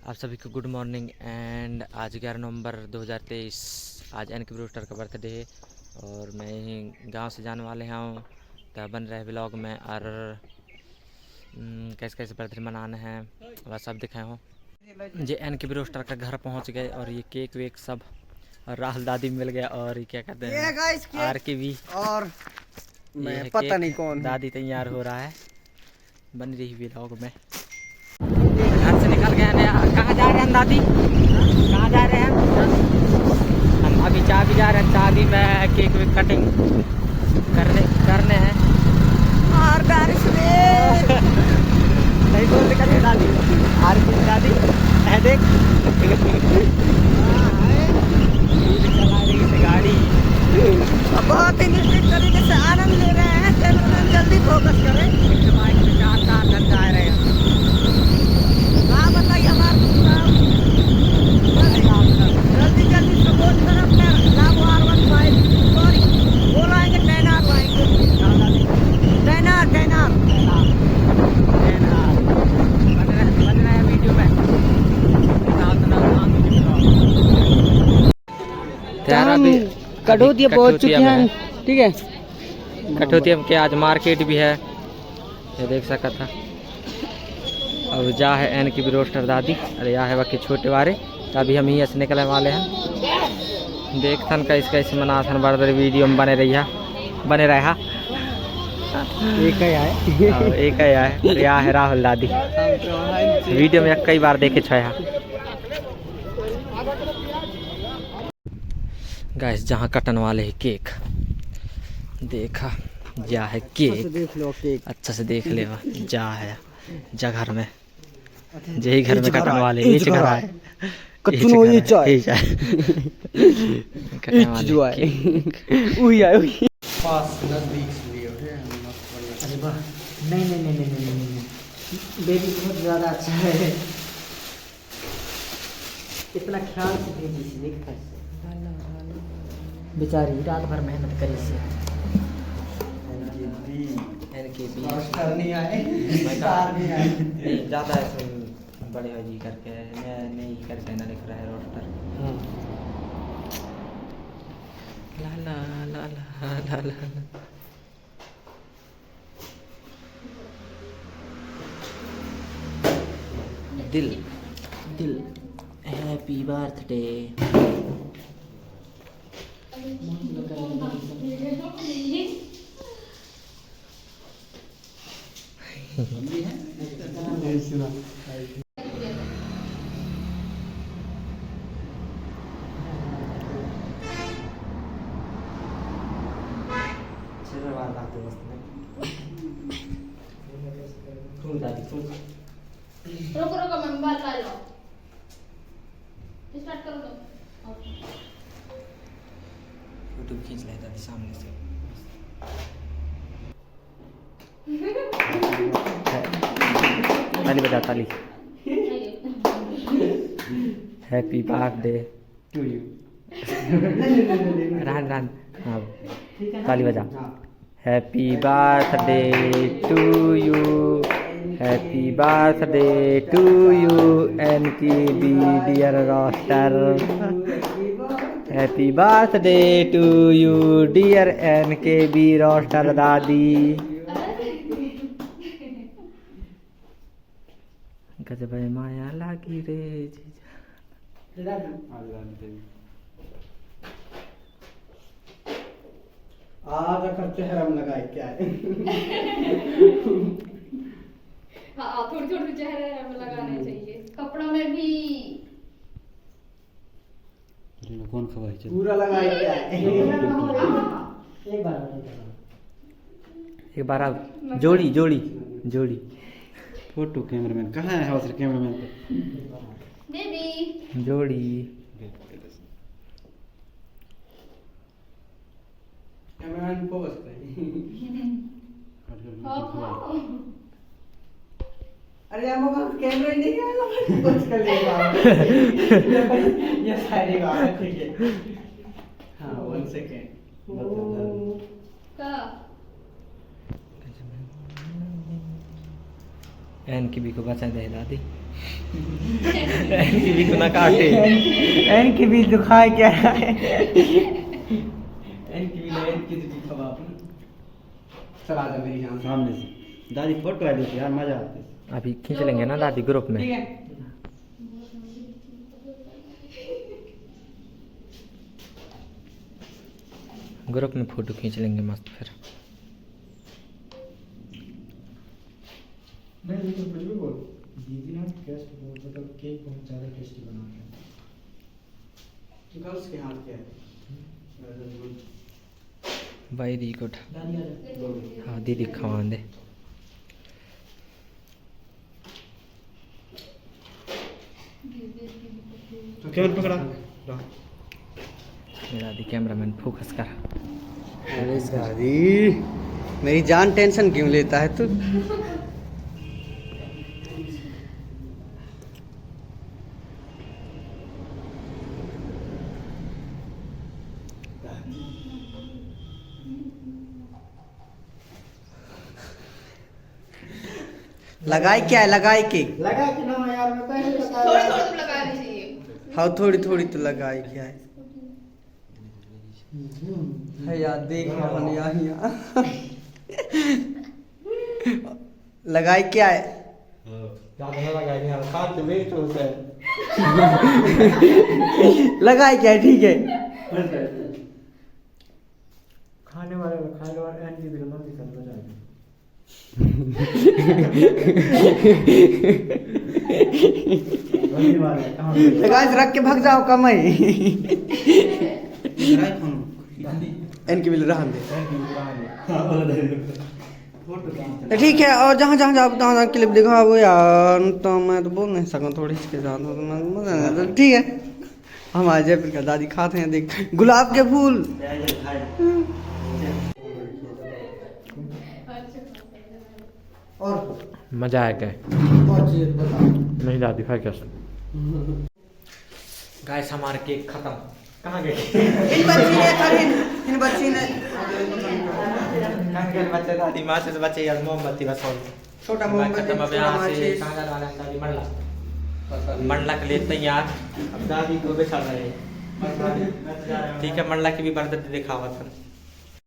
आप सभी को गुड मॉर्निंग एंड आज 11 नवंबर 2023 आज एन के ब्रूस्टर का बर्थडे है और मैं यहीं गांव से जाने वाले हूँ तो बन रहे ब्लॉग में और कैसे कैसे बर्थडे मनाने हैं वह सब दिखाए हो। ये एन के ब्रूस्टर का घर पहुँच गए और ये केक वेक सब और राहुल दादी मिल गया और ये क्या कहते हैं आर के भी और मैं पता नहीं कौन दादी तैयार हो रहा है बन रही ब्लॉग में। घर से निकल गए हैं। कहाँ जा रहे हैं दादी? कहाँ जा रहे हैं? हम अभी चाय भी जा रहे हैं। चाय भी में केक वेक कटिंग करने हैं और बारिश में नहीं बोल रही दादी आर की दादी है देख चला रही है गाड़ी बहुत ही निश्चित तरीके से आनंद ले रहे हैं। कैमरामैन जल्दी फोकस करें। माइक में चार जा रहे हैं। बताइए जल्दी जल्दी सपोर्ट कर अपने लाभ R1 फाइल सॉरी बोलाएंगे टैनार बन रहा है वीडियो में कटौती पहुंच चुके हैं। ठीक है कटौती के आज मार्केट भी है ये देख सका था। और जा है एन की ब्रोस्टर दादी अरे यहाँ है बाकी छोटे वाले तो अभी हम यहीं से निकलने वाले हैं। देखथन कैसे मना थन बड़े वीडियो में बने रहा एक ही आए यहाँ है राहुल दादी वीडियो में कई बार देखे छो। गाइस जहाँ कटन वाले है केक देखा जा है केक देख लो केक अच्छा से देख ले जा है घर में यही घर में कटन वाले ये घर है कटनो ये चाय जो है वही है पास नजदीक से लिए अरे वाह नहीं बेबी बहुत ज़्यादा अच्छा है। इतना ख्याल से भेजी से देख बेचारी रात भर मेहनत करी से नहीं आए ज़्यादा बड़े हो जी करके नहीं करके ना लिख रहा है रोस्टर ला ला ला ला ला ला दिल हैप्पी बर्थडे रुको मैं मोबाइल ला लो स्टार्ट करो तो यूट्यूब खींच लेता था सामने से ताली बजा ताली हैप्पी बर्थडे टू यू रान हाँ ताली बजा happy birthday to you happy birthday to you N K B dear roster happy birthday to you dear N K B roster दादी गजब माया लागी रे आधा का चेहरा में लगाए क्या है हाँ थोड़ी चेहरे में लगाने चाहिए कपड़ों में भी कौन खबर है पूरा लगाए क्या है एक बार जोड़ी फोटो कैमरामैन कहाँ है हाउस कैमरामैन बेबी जोड़ी कैमरामैन फोकस कर अरे हम लोग कैमरा नहीं है फोकस कर लेगा ये सारी बात ठीक है हाँ 1 सेकंड का एन की भी को बचा दे दादी एन की भी गुना काटे। एन की भी दुखाए क्या है। एन की भी खवाब। चला जा मेरी जान सामने से दादी फोटो आ देती यार, मजा आती। अभी खींच लेंगे ना दादी ग्रुप में। ठीक है। ग्रुप में फोटो खींच लेंगे मस्त फिर। नहीं लेकिन कुछ भी बोल, दीदी ना गेस्ट मतलब केक बहुत ज़्यादा टेस्टी बनाते हैं। गर्ल्स के हाथ क्या है? Very good. हाँ दीदी खवा दे। तो केवल पकड़ा मेरा दी कैमरामैन फोकस कर। अरे दादी मेरी जान टेंशन क्यों लेता है तू? लगाई क्या है? लगाई के लगा कि ना यार, मैं पहले बता थोड़ी रहा थोड़ी तो लगानी चाहिए। हाँ थोड़ी थोड़ी तो लगाई क्या है? है यार देख रहा यहाँ लगाई क्या है? ज़्यादा ना लगा यार, साथ में वेस्ट होता है। लगाई क्या है? ठीक है। खाने वाले एंड की भी लंबी कर हो जाएगी। गाइस रख के भाग जाओ कम ही। इनकी बिल रहन दे। ठीक है, और जहाँ जहाँ जाओ तहाँ क्लिप दिखाओ यार। तो मैं तो बोल नहीं सकूँ थोड़ी इसके साथ तो ठीक है। हम आज जयपुर का दादी खाते हैं। देख गुलाब के फूल। और मजा आ गया। और चीज बताओ। नहीं दादी खा क्या गाइस हमारा केक खत्म। कहाँ गए? इन बच्ची ने बच्चे दादी माँ से बच्चे यार मोमबत्ती बस और छोटा खत्म। अब यहाँ से कहाँ जाने वाला है दादी? मंडला के लिए तैयार। अब दादी को बैठा रहे। ठीक है मंडला की भी बर्दत दिखावा था।